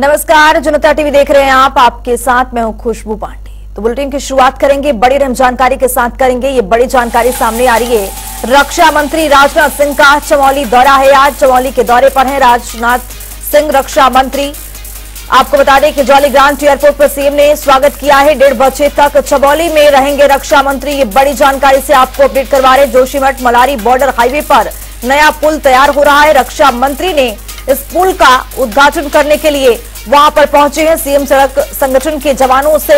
नमस्कार, जनता टीवी देख रहे हैं आप। आपके साथ मैं हूं खुशबू पांडे। तो बुलेटिन की शुरुआत करेंगे बड़ी अहम जानकारी के साथ करेंगे। ये बड़ी जानकारी सामने आ रही है। रक्षा मंत्री राजनाथ सिंह का चमोली दौरा है। आज चमोली के दौरे पर हैं राजनाथ सिंह, रक्षा मंत्री। आपको बता दें कि जौली ग्रांट एयरपोर्ट पर सीएम ने स्वागत किया है। 1:30 बजे तक चमोली में रहेंगे रक्षा मंत्री। ये बड़ी जानकारी से आपको अपडेट करवा रहे। जोशीमठ मलारी बॉर्डर हाईवे पर नया पुल तैयार हो रहा है। रक्षा मंत्री ने इस पुल का उद्घाटन करने के लिए वहां पर पहुंचे हैं। सीएम सड़क संगठन के जवानों से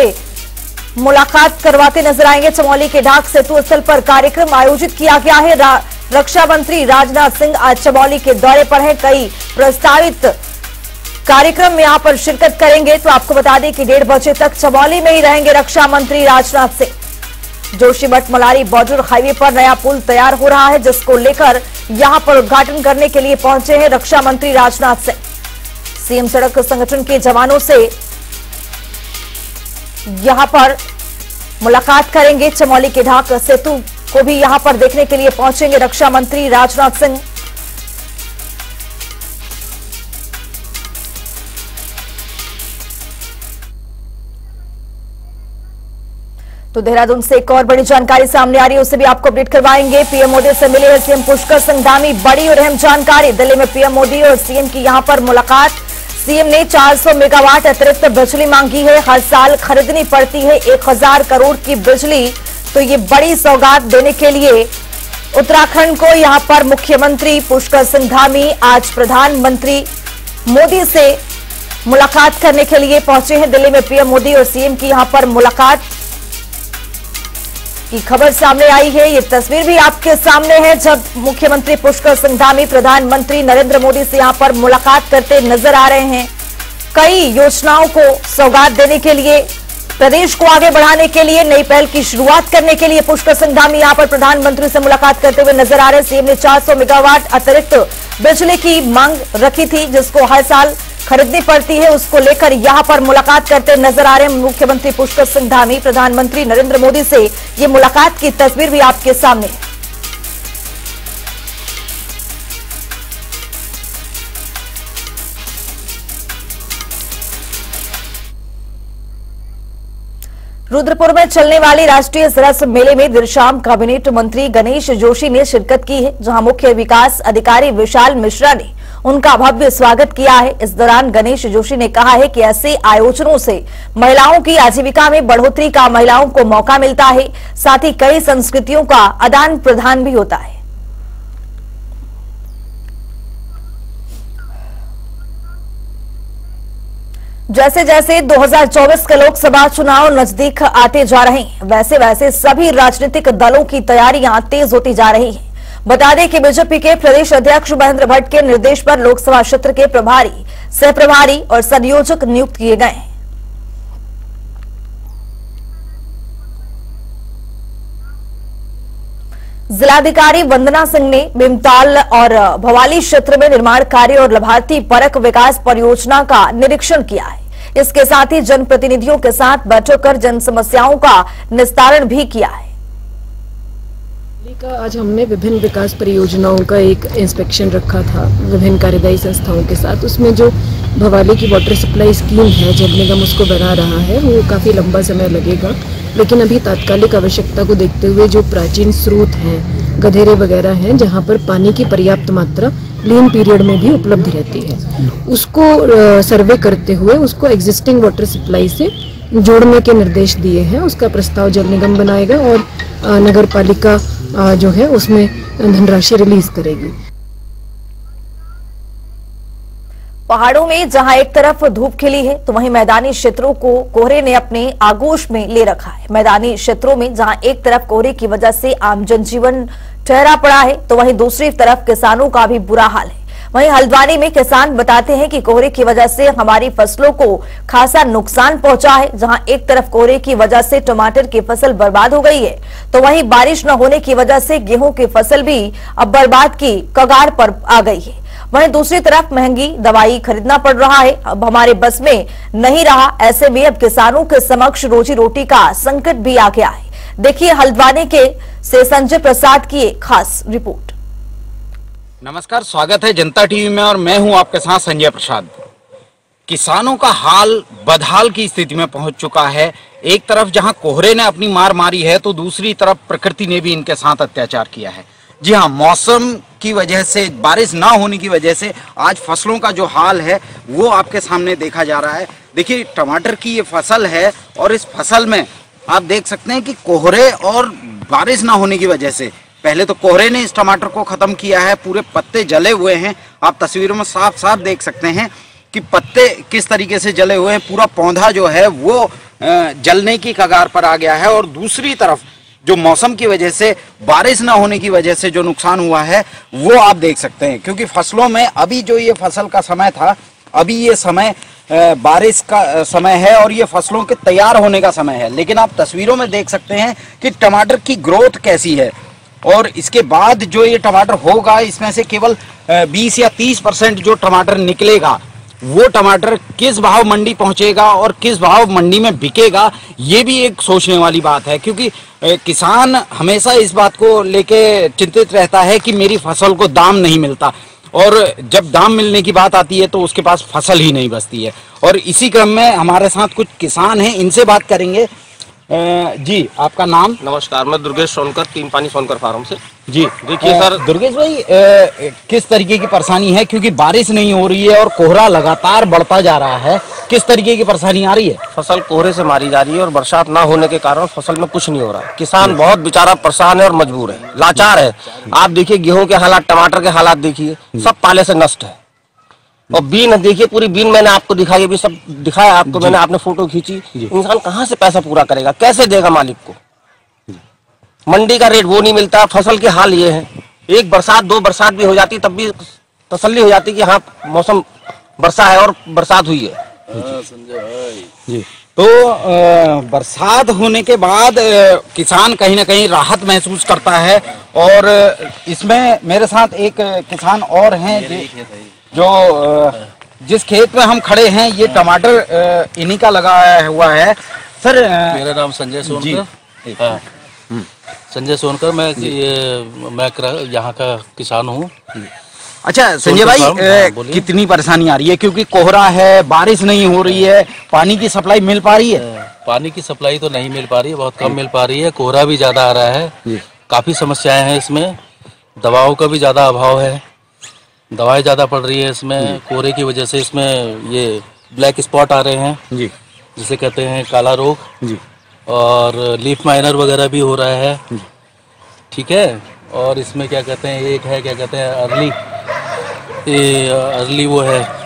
मुलाकात करवाते नजर आएंगे। चमोली के ढाक सेतु स्थल पर कार्यक्रम आयोजित किया गया है। रक्षा मंत्री राजनाथ सिंह आज चमोली के दौरे पर हैं। कई प्रस्तावित कार्यक्रम में यहां पर शिरकत करेंगे। तो आपको बता दें कि 1:30 बजे तक चमोली में ही रहेंगे रक्षा मंत्री राजनाथ सिंह। जोशीमठ मलारी बॉर्डर हाईवे पर नया पुल तैयार हो रहा है, जिसको लेकर यहां पर उद्घाटन करने के लिए पहुंचे हैं रक्षा मंत्री राजनाथ सिंह। सीएम सड़क संगठन के जवानों से यहां पर मुलाकात करेंगे। चमोली के ढाक सेतु को भी यहां पर देखने के लिए पहुंचेंगे रक्षा मंत्री राजनाथ सिंह। तो देहरादून से एक और बड़ी जानकारी सामने आ रही है, उससे भी आपको अपडेट करवाएंगे। पीएम मोदी से मिले हैं सीएम पुष्कर सिंह धामी। बड़ी और अहम जानकारी। दिल्ली में पीएम मोदी और सीएम की यहां पर मुलाकात। सीएम ने 400 मेगावाट अतिरिक्त बिजली मांगी है। हर साल खरीदनी पड़ती है 1000 करोड़ की बिजली। तो ये बड़ी सौगात देने के लिए उत्तराखंड को यहां पर मुख्यमंत्री पुष्कर सिंह धामी आज प्रधानमंत्री मोदी से मुलाकात करने के लिए पहुंचे हैं। दिल्ली में पीएम मोदी और सीएम की यहां पर मुलाकात की खबर सामने आई है। ये तस्वीर भी आपके सामने है, जब मुख्यमंत्री पुष्कर सिंह धामी प्रधानमंत्री नरेंद्र मोदी से यहां पर मुलाकात करते नजर आ रहे हैं। कई योजनाओं को सौगात देने के लिए, प्रदेश को आगे बढ़ाने के लिए, नई पहल की शुरुआत करने के लिए पुष्कर सिंह धामी यहां पर प्रधानमंत्री से मुलाकात करते हुए नजर आ रहे हैं। सीएम ने 400 मेगावाट अतिरिक्त बिजली की मांग रखी थी, जिसको हर साल खरीदनी पड़ती है। उसको लेकर यहां पर मुलाकात करते नजर आ रहे हैं मुख्यमंत्री पुष्कर सिंह धामी। प्रधानमंत्री नरेंद्र मोदी से ये मुलाकात की तस्वीर भी आपके सामने है। रुद्रपुर में चलने वाली राष्ट्रीय सरस मेले में देर शाम कैबिनेट मंत्री गणेश जोशी ने शिरकत की है, जहां मुख्य विकास अधिकारी विशाल मिश्रा ने उनका भव्य स्वागत किया है। इस दौरान गणेश जोशी ने कहा है कि ऐसे आयोजनों से महिलाओं की आजीविका में बढ़ोतरी का महिलाओं को मौका मिलता है, साथ ही कई संस्कृतियों का आदान प्रदान भी होता है। जैसे जैसे 2024 के लोकसभा चुनाव नजदीक आते जा रहे हैं, वैसे वैसे सभी राजनीतिक दलों की तैयारियां तेज होती जा रही हैं। बता दें कि बीजेपी के प्रदेश अध्यक्ष महेंद्र भट्ट के निर्देश पर लोकसभा क्षेत्र के प्रभारी, सह प्रभारी और संयोजक नियुक्त किए गए हैं। जिलाधिकारी वंदना सिंह ने भीमताल और भवाली क्षेत्र में निर्माण कार्य और लाभार्थी परक विकास परियोजना का निरीक्षण किया है। इसके साथ ही जनप्रतिनिधियों के साथ बैठक कर जन समस्याओं का निस्तारण भी किया है। आज हमने विभिन्न विकास परियोजनाओं का एक इंस्पेक्शन रखा था विभिन्न कार्यदायी संस्थाओं के साथ। उसमें जो भवाली की वाटर सप्लाई स्कीम है, जल निगम उसको बना रहा है, वो काफ़ी लंबा समय लगेगा। लेकिन अभी तात्कालिक आवश्यकता को देखते हुए जो प्राचीन स्रोत हैं, गधेरे वगैरह हैं, जहाँ पर पानी की पर्याप्त मात्रा लीन पीरियड में भी उपलब्ध रहती है, उसको सर्वे करते हुए उसको एग्जिस्टिंग वाटर सप्लाई से जोड़ने के निर्देश दिए हैं। उसका प्रस्ताव जल निगम बनाएगा और नगर पालिका जो है उसमें धनराशि रिलीज करेगी। पहाड़ों में जहां एक तरफ धूप खिली है, तो वहीं मैदानी क्षेत्रों को कोहरे ने अपने आगोश में ले रखा है। मैदानी क्षेत्रों में जहां एक तरफ कोहरे की वजह से आम जनजीवन ठहरा पड़ा है, तो वहीं दूसरी तरफ किसानों का भी बुरा हाल है। वहीं हल्द्वानी में किसान बताते हैं कि कोहरे की वजह से हमारी फसलों को खासा नुकसान पहुंचा है। जहां एक तरफ कोहरे की वजह से टमाटर की फसल बर्बाद हो गई है, तो वहीं बारिश न होने की वजह से गेहूं की फसल भी अब बर्बाद की कगार पर आ गई है। वहीं दूसरी तरफ महंगी दवाई खरीदना पड़ रहा है, अब हमारे बस में नहीं रहा। ऐसे में अब किसानों के समक्ष रोजी रोटी का संकट भी आ गया है। देखिए हल्द्वानी के से संजय प्रसाद की एक खास रिपोर्ट। नमस्कार, स्वागत है जनता टीवी में और मैं हूं आपके साथ संजय प्रसाद। किसानों का हाल बदहाल की स्थिति में पहुंच चुका है। एक तरफ जहां कोहरे ने अपनी मार मारी है तो दूसरी तरफ प्रकृति ने भी इनके साथ अत्याचार किया है। जी हाँ, मौसम की वजह से, बारिश ना होने की वजह से आज फसलों का जो हाल है वो आपके सामने देखा जा रहा है। देखिए, टमाटर की ये फसल है और इस फसल में आप देख सकते हैं कि कोहरे और बारिश ना होने की वजह से, पहले तो कोहरे ने इस टमाटर को खत्म किया है, पूरे पत्ते जले हुए हैं। आप तस्वीरों में साफ साफ देख सकते हैं कि पत्ते किस तरीके से जले हुए हैं, पूरा पौधा जो है वो जलने की कगार पर आ गया है। और दूसरी तरफ जो मौसम की वजह से, बारिश ना होने की वजह से जो नुकसान हुआ है वो आप देख सकते हैं, क्योंकि फसलों में अभी जो ये फसल का समय था, अभी ये समय बारिश का समय है और ये फसलों के तैयार होने का समय है। लेकिन आप तस्वीरों में देख सकते हैं कि टमाटर की ग्रोथ कैसी है और इसके बाद जो ये टमाटर होगा, इसमें से केवल 20 या 30% जो टमाटर निकलेगा, वो टमाटर किस भाव मंडी पहुंचेगा और किस भाव मंडी में बिकेगा, ये भी एक सोचने वाली बात है। क्योंकि किसान हमेशा इस बात को लेके चिंतित रहता है कि मेरी फसल को दाम नहीं मिलता, और जब दाम मिलने की बात आती है तो उसके पास फसल ही नहीं बचती है। और इसी क्रम में हमारे साथ कुछ किसान हैं, इनसे बात करेंगे। जी, आपका नाम? नमस्कार, मैं दुर्गेश सोनकर, तीन पानी सोनकर फार्म से। जी, देखिए सर, दुर्गेश भाई, किस तरीके की परेशानी है, क्योंकि बारिश नहीं हो रही है और कोहरा लगातार बढ़ता जा रहा है, किस तरीके की परेशानी आ रही है? फसल कोहरे से मारी जा रही है और बरसात ना होने के कारण फसल में कुछ नहीं हो रहा है। किसान बहुत बेचारा परेशान है और मजबूर है, लाचार है। आप देखिए गेहूं के हालात, टमाटर के हालात देखिए, सब पाले से नष्ट है। और बीन देखिए, पूरी बीन मैंने आपको दिखाई, अभी सब दिखाया आपको मैंने, आपने फोटो खींची। इंसान कहाँ से पैसा पूरा करेगा, कैसे देगा मालिक को? मंडी का रेट वो नहीं मिलता। फसल के हाल ये है, एक बरसात दो बरसात भी हो जाती तब भी तसल्ली हो जाती कि हाँ मौसम वर्षा है और बरसात हुई है। जी, तो बरसात होने के बाद किसान कहीं ना कहीं राहत महसूस करता है। और इसमें मेरे साथ एक किसान और हैं जो जिस खेत में हम खड़े हैं, ये टमाटर इन्हीं का लगाया हुआ है। सर, मेरा नाम संजय सोनकर। हाँ, संजय सोनकर, मैं यहाँ का किसान हूँ। अच्छा संजय भाई, कितनी परेशानी आ रही है, क्योंकि कोहरा है, बारिश नहीं हो रही है, पानी की सप्लाई मिल पा रही है? पानी की सप्लाई तो नहीं मिल पा रही है, बहुत कम मिल पा रही है। कोहरा भी ज्यादा आ रहा है, काफी समस्याएं हैं इसमें। दवाओं का भी ज्यादा अभाव है, दवाएं ज्यादा पड़ रही है इसमें। कोहरे की वजह से इसमें ये ब्लैक स्पॉट आ रहे हैं जी, जिसे कहते हैं काला रोग जी, और लीफ माइनर वगैरह भी हो रहा है। ठीक है, और इसमें क्या कहते हैं, एक है क्या कहते हैं अर्ली वो है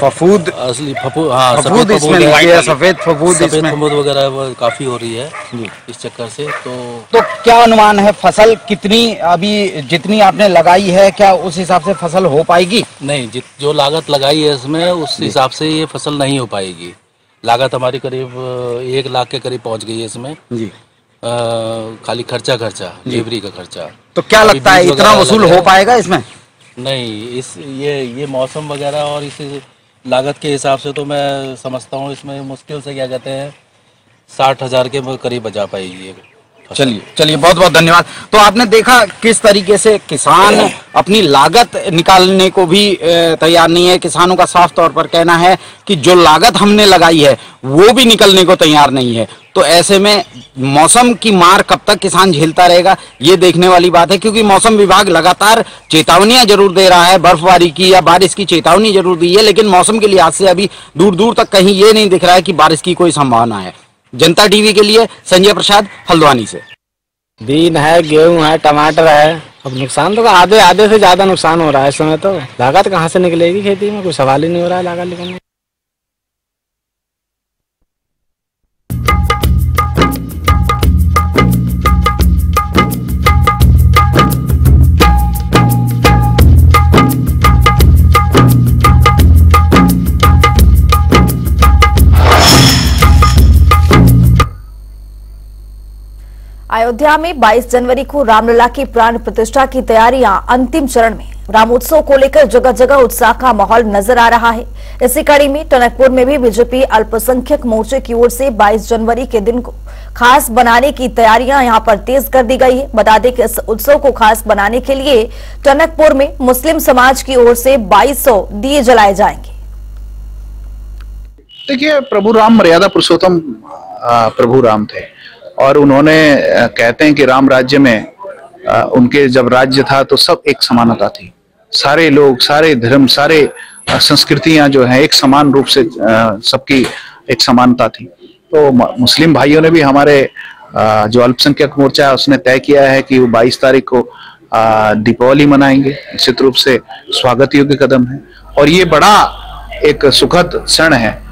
फफूद, असली फफूद, हाँ सफेद फफूद, सफेद फफूद वगैरह वो काफी हो रही है इस चक्कर से। तो क्या अनुमान है, फसल कितनी अभी जितनी आपने लगाई है, क्या उस हिसाब से फसल हो पाएगी? नहीं, जो लागत लगाई है इसमें उस हिसाब से ये फसल नहीं हो पाएगी। लागत हमारी करीब 1 लाख के करीब पहुंच गई है इसमें जी। खाली खर्चा लेबरी का खर्चा। तो क्या लगता है इतना वसूल हो पाएगा इसमें? नहीं, ये मौसम वगैरह और इस लागत के हिसाब से तो मैं समझता हूँ इसमें मुश्किल से क्या कहते हैं 60,000 के करीब बचा पाएगी। चलिए, बहुत बहुत धन्यवाद। तो आपने देखा किस तरीके से किसान अपनी लागत निकालने को भी तैयार नहीं है। किसानों का साफ तौर पर कहना है कि जो लागत हमने लगाई है वो भी निकलने को तैयार नहीं है। तो ऐसे में मौसम की मार कब तक किसान झेलता रहेगा, ये देखने वाली बात है। क्योंकि मौसम विभाग लगातार चेतावनियां जरूर दे रहा है, बर्फबारी की या बारिश की चेतावनी जरूर दी है, लेकिन मौसम के लिहाज से अभी दूर दूर तक कहीं ये नहीं दिख रहा है कि बारिश की कोई संभावना है। जनता टीवी के लिए संजय प्रसाद, हल्द्वानी से। बीन है, गेहूं है, टमाटर है, अब नुकसान तो आधे से ज्यादा नुकसान हो रहा है इस समय। तो लागत कहाँ से निकलेगी खेती में, कोई सवाल ही नहीं हो रहा है लागत निकलने। अयोध्या में 22 जनवरी को रामलला की प्राण प्रतिष्ठा की तैयारियां अंतिम चरण में। रामोत्सव को लेकर जगह जगह उत्साह का माहौल नजर आ रहा है। इसी कड़ी में टनकपुर में भी बीजेपी अल्पसंख्यक मोर्चे की ओर से 22 जनवरी के दिन को खास बनाने की तैयारियां यहां पर तेज कर दी गई है। बता दें कि इस उत्सव को खास बनाने के लिए टनकपुर में मुस्लिम समाज की ओर से 2200 दिए जलाए जाएंगे। देखिए, प्रभु राम मर्यादा पुरुषोत्तम प्रभु राम थे और उन्होंने कहते हैं कि राम राज्य में उनके जब राज्य था तो सब एक समानता थी। सारे लोग, सारे धर्म, सारे संस्कृतियां जो है एक समान रूप से सबकी एक समानता थी। तो मुस्लिम भाइयों ने भी हमारे जो अल्पसंख्यक मोर्चा है उसने तय किया है कि वो 22 तारीख को दीपावली मनाएंगे। निश्चित रूप से स्वागत योग्य कदम है और ये बड़ा एक सुखद क्षण है।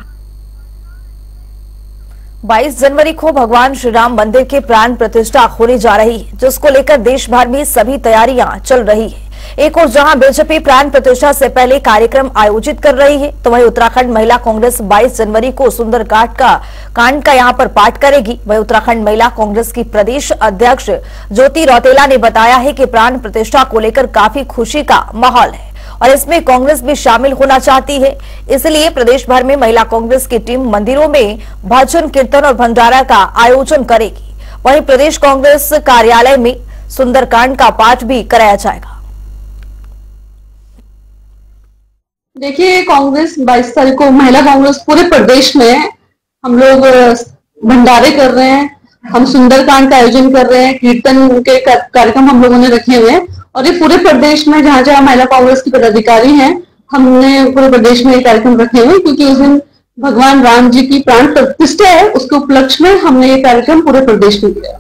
22 जनवरी को भगवान श्री राम मंदिर के प्राण प्रतिष्ठा होने जा रही है, जिसको लेकर देश भर में सभी तैयारियां चल रही है। एक और जहां बीजेपी प्राण प्रतिष्ठा से पहले कार्यक्रम आयोजित कर रही है, तो वहीं उत्तराखंड महिला कांग्रेस 22 जनवरी को सुंदरकांड का यहां पर पाठ करेगी। वहीं उत्तराखंड महिला कांग्रेस की प्रदेश अध्यक्ष ज्योति रौतेला ने बताया है कि प्राण प्रतिष्ठा को लेकर काफी खुशी का माहौल है और इसमें कांग्रेस भी शामिल होना चाहती है। इसलिए प्रदेश भर में महिला कांग्रेस की टीम मंदिरों में भजन कीर्तन और भंडारा का आयोजन करेगी। वहीं प्रदेश कांग्रेस कार्यालय में सुंदरकांड का पाठ भी कराया जाएगा। देखिए, कांग्रेस 22 तारीख को महिला कांग्रेस पूरे प्रदेश में हम लोग भंडारे कर रहे हैं, हम सुंदरकांड का आयोजन कर रहे हैं, कीर्तन के कार्यक्रम हम लोगों ने रखे हुए हैं और ये पूरे प्रदेश में जहां जहां महिला कांग्रेस के पदाधिकारी हैं हमने पूरे प्रदेश में ये कार्यक्रम रखे हुए, क्योंकि उस दिन भगवान राम जी की प्राण प्रतिष्ठा है, उसके उपलक्ष्य में हमने ये कार्यक्रम पूरे प्रदेश में किया।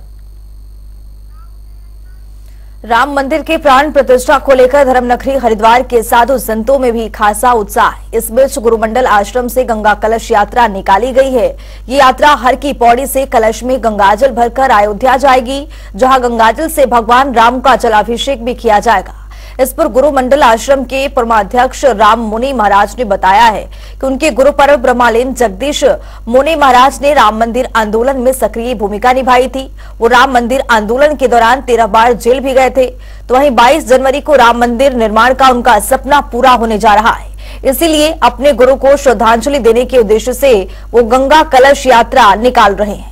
राम मंदिर के प्राण प्रतिष्ठा को लेकर धर्मनगरी हरिद्वार के साधु संतों में भी खासा उत्साह है। इस बीच गुरुमंडल आश्रम से गंगा कलश यात्रा निकाली गई है। ये यात्रा हर की पौड़ी से कलश में गंगाजल भरकर अयोध्या जाएगी, जहां गंगाजल से भगवान राम का जलाभिषेक भी किया जाएगा। इस पर गुरुमंडल आश्रम के परमाध्यक्ष राम मुनि महाराज ने बताया है कि उनके गुरुपर्व ब्रह्मालीन जगदीश मुनि महाराज ने राम मंदिर आंदोलन में सक्रिय भूमिका निभाई थी। वो राम मंदिर आंदोलन के दौरान 13 बार जेल भी गए थे। तो वहीं 22 जनवरी को राम मंदिर निर्माण का उनका सपना पूरा होने जा रहा है, इसीलिए अपने गुरु को श्रद्धांजलि देने के उद्देश्य से वो गंगा कलश यात्रा निकाल रहे हैं।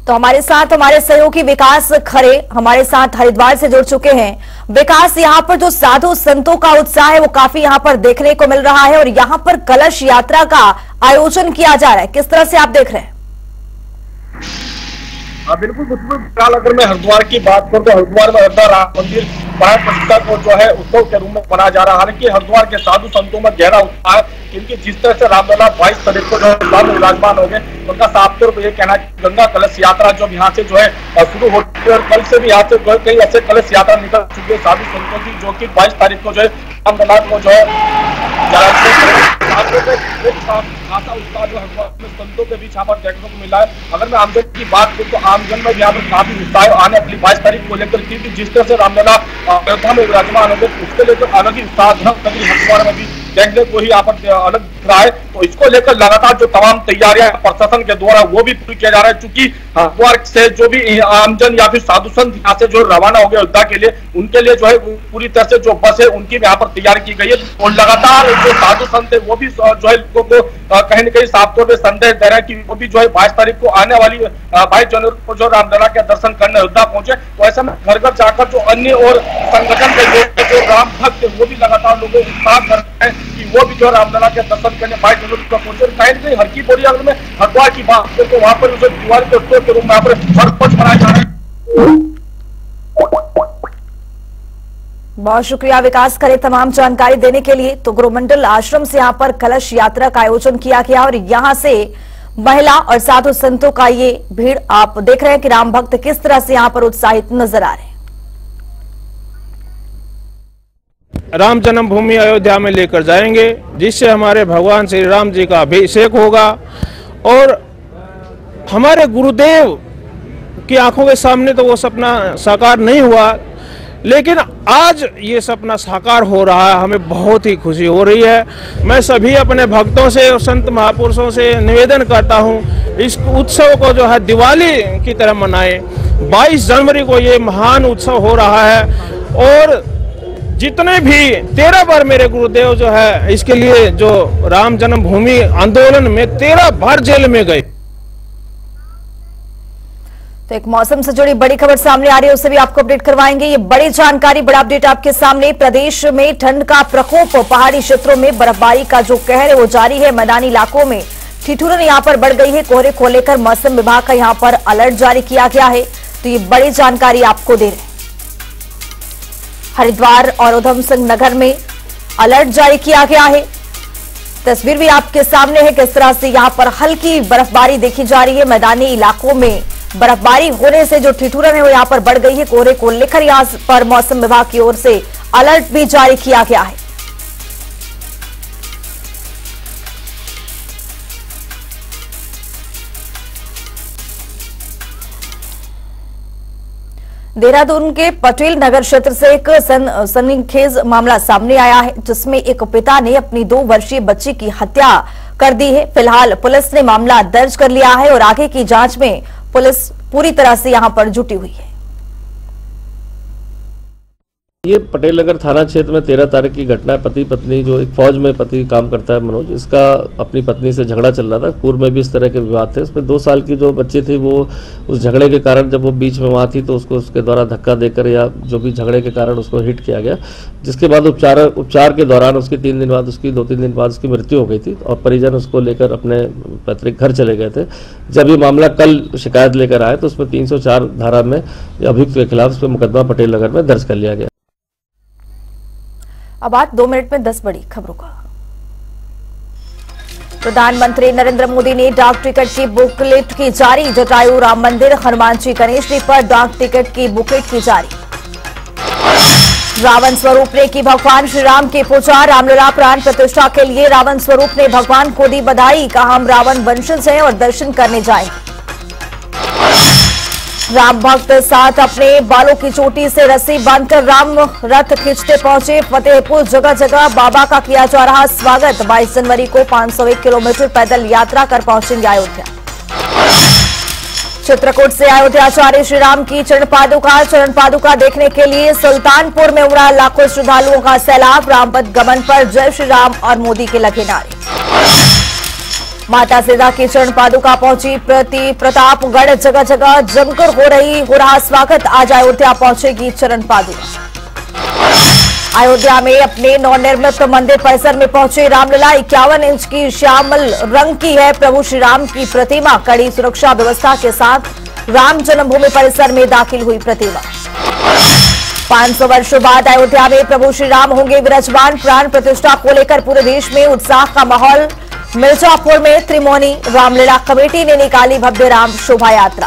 तो हमारे साथ हमारे सहयोगी विकास खरे हमारे साथ हरिद्वार से जुड़ चुके हैं। विकास, यहाँ पर जो साधु संतों का उत्साह है वो काफी यहाँ पर देखने को मिल रहा है और यहाँ पर कलश यात्रा का आयोजन किया जा रहा है, किस तरह से आप देख रहे हैं? बिल्कुल फिलहाल अगर मैं हरिद्वार की बात करूं तो हरिद्वार में अयोध्या राम मंदिर प्राण प्रतिष्ठा को जो है उत्सव के रूप में मनाया जा रहा है। हालांकि हरिद्वार के साधु संतों में गहरा उत्साह है, क्योंकि जिस तरह से रामलला 22 तारीख को जो है विराजमान हो गए, उनका साफ तौर पर यह कहना है गंगा कलश यात्रा जो यहाँ से जो है शुरू होती है और कल से भी यहाँ से जो है कई ऐसे कलश यात्रा निकल चुकी है साधु संतों की, जो की 22 तारीख को जो है रामलला को जो है खासा उत्साह जो है संतों के बीच यहाँ पर देखने को मिला है। अगर मैं आमजन की बात करूँ तो आमजन में भी यहाँ पर काफी उत्साह आने वाली 22 तारीख को लेकर, क्योंकि जिस तरह से रामलला अयोध्या में विराजमान हो गए उसके लेकर अलग ही उत्साह हरिद्वार में भी देखने को ही यहाँ पर अलग दिख रहा है। तो इसको लेकर लगातार जो तमाम तैयारियां प्रशासन के द्वारा वो भी पूरी किया जा रहा है, चूंकि हरिद्वार से जो भी आमजन या फिर साधु संत यहाँ से जो रवाना हो गए अयोध्या के लिए, उनके लिए जो है पूरी तरह से जो बस है उनकी यहाँ पर तैयारी की गई है और लगातार जो साधु संत है वो भी जो है लोगों को कहीं न कहीं साफ तौर पर संदेश दे रहे हैं कि वो भी जो है 22 तारीख को आने वाली 22 जनवरी को जो रामलला के दर्शन करने अयोध्या पहुंचे। तो ऐसे में घर घर जाकर जो अन्य और संगठन के लोग जो राम भक्त वो भी लगातार लोगों को उत्साह कर रहे हैं कि वो भी जो रामलला के दर्शन करने 22 जनवरी को पहुंचे। कहीं न कहीं हर की पौड़ी अगर मैं हरिद्वार की बात करूं तो वहां पर जो दिवाली के उत्सव के रूप में यहाँ पर हर पर्व मनाया जा रहा है। बहुत शुक्रिया विकास करे तमाम जानकारी देने के लिए। तो गुरुमंडल आश्रम से यहाँ पर कलश यात्रा का आयोजन किया गया और यहाँ से महिला और साधु संतों का ये भीड़ आप देख रहे हैं कि राम भक्त किस तरह से यहाँ पर उत्साहित नजर आ रहे हैं। राम जन्मभूमि अयोध्या में लेकर जाएंगे, जिससे हमारे भगवान श्री राम जी का अभिषेक होगा और हमारे गुरुदेव की आंखों के सामने तो वो सपना साकार नहीं हुआ, लेकिन आज ये सपना साकार हो रहा है। हमें बहुत ही खुशी हो रही है। मैं सभी अपने भक्तों से और संत महापुरुषों से निवेदन करता हूं इस उत्सव को जो है दिवाली की तरह मनाएं। 22 जनवरी को ये महान उत्सव हो रहा है और जितने भी 13 बार मेरे गुरुदेव जो है इसके लिए जो राम जन्मभूमि आंदोलन में 13 बार जेल में गए। तो एक मौसम से जुड़ी बड़ी खबर सामने आ रही है, उससे भी आपको अपडेट करवाएंगे। ये बड़ी जानकारी, बड़ा अपडेट आपके सामने। प्रदेश में ठंड का प्रकोप, पहाड़ी क्षेत्रों में बर्फबारी का जो कहर है वो जारी है। मैदानी इलाकों में ठिठुरन यहां पर बढ़ गई है। कोहरे को लेकर मौसम विभाग का यहां पर अलर्ट जारी किया गया है। तो ये बड़ी जानकारी आपको दे रहे हैं। हरिद्वार और उधम सिंह नगर में अलर्ट जारी किया गया है। तस्वीर भी आपके सामने है किस तरह से यहां पर हल्की बर्फबारी देखी जा रही है। मैदानी इलाकों में बर्फबारी होने से जो ठिठुरन है वो यहां पर बढ़ गई है। कोहरे को लेकर यहां पर मौसम विभाग की ओर से अलर्ट भी जारी किया गया है। देहरादून के पटेल नगर क्षेत्र से एक सनसनीखेज मामला सामने आया है, जिसमें एक पिता ने अपनी 2 वर्षीय बच्ची की हत्या कर दी है। फिलहाल पुलिस ने मामला दर्ज कर लिया है और आगे की जांच में पुलिस पूरी तरह से यहां पर जुटी हुई है। ये पटेल नगर थाना क्षेत्र में 13 तारीख की घटना है। पति पत्नी, जो एक फौज में पति काम करता है मनोज, इसका अपनी पत्नी से झगड़ा चल रहा था। पूर्व में भी इस तरह के विवाद थे। उसमें 2 साल की जो बच्ची थी वो उस झगड़े के कारण जब वो बीच में वहाँ थी तो उसको उसके द्वारा धक्का देकर या जो भी झगड़े के कारण उसको हिट किया गया, जिसके बाद उपचार के दौरान उसकी 3 दिन बाद उसकी 2-3 दिन बाद उसकी मृत्यु हो गई थी और परिजन उसको लेकर अपने पैतृक घर चले गए थे। जब ये मामला कल शिकायत लेकर आए तो उसमें 304 धारा में अभियुक्त के खिलाफ उस पर मुकदमा पटेल नगर में दर्ज कर लिया गया। अब बात 2 मिनट में 10 बड़ी खबरों का। प्रधानमंत्री नरेंद्र मोदी ने डाक टिकट की बुकलेट की जारी। जटायू राम मंदिर, हनुमान जी गणेशजी पर डाक टिकट की बुकलेट की जारी। रावण स्वरूप ने की भगवान श्री राम की पूजा। रामलला प्राण प्रतिष्ठा के लिए रावण स्वरूप ने भगवान को दी बधाई। कहा, हम रावण वंशज हैं और दर्शन करने जाएंगे। राम भक्त साथ अपने बालों की चोटी से रस्सी बांधकर राम रथ खींचते पहुंचे फतेहपुर। जगह जगह बाबा का किया जा रहा स्वागत। 22 जनवरी को 501 किलोमीटर पैदल यात्रा कर पहुंचेंगे अयोध्या। चित्रकूट से अयोध्याचार्य श्री राम की चरण पादुका देखने के लिए सुल्तानपुर में उमड़ा लाखों श्रद्धालुओं का सैलाब। रामपथ गमन पर जय श्री राम और मोदी के लगे नारे। माता सीता की चरण पादुका पहुंची प्रतापगढ़। जगह जगह जमकर हो रहा स्वागत। आज अयोध्या पहुंचेगी चरण पादुका। अयोध्या में अपने नवनिर्मित मंदिर परिसर में पहुंचे रामलला। 51 इंच की श्यामल रंग की है प्रभु श्री राम की प्रतिमा। कड़ी सुरक्षा व्यवस्था के साथ राम जन्मभूमि परिसर में दाखिल हुई प्रतिमा। 500 वर्षों बाद अयोध्या में प्रभु श्री राम होंगे विराजमान। प्राण प्रतिष्ठा को लेकर पूरे देश में उत्साह का माहौल। मिर्जापुर में त्रिमोनी रामलीला कमेटी ने निकाली भव्य राम शोभा यात्रा।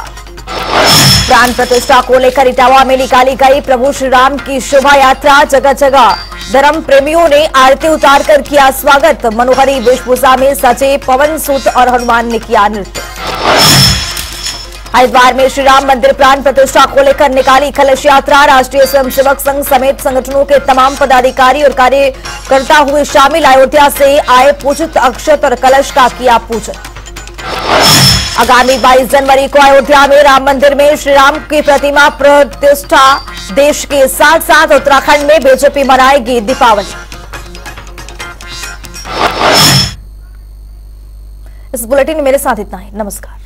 प्राण प्रतिष्ठा को लेकर इटावा में निकाली गई प्रभु श्री राम की शोभा यात्रा। जगह जगह धर्म प्रेमियों ने आरती उतारकर किया स्वागत। मनोहरी वेशभूषा में सजे पवन सूत और हनुमान ने किया नृत्य। हरिद्वार में श्री राम मंदिर प्राण प्रतिष्ठा को लेकर निकाली कलश यात्रा। राष्ट्रीय स्वयंसेवक संघ समेत संगठनों के तमाम पदाधिकारी और कार्यकर्ता हुए शामिल। अयोध्या से आए पूजित अक्षत और कलश का किया पूजन। आगामी 22 जनवरी को अयोध्या में राम मंदिर में श्री राम की प्रतिमा प्रतिष्ठा। देश के साथ साथ उत्तराखंड में बीजेपी मनाएगी दीपावली। इस बुलेटिन में मेरे साथ इतना ही। नमस्कार।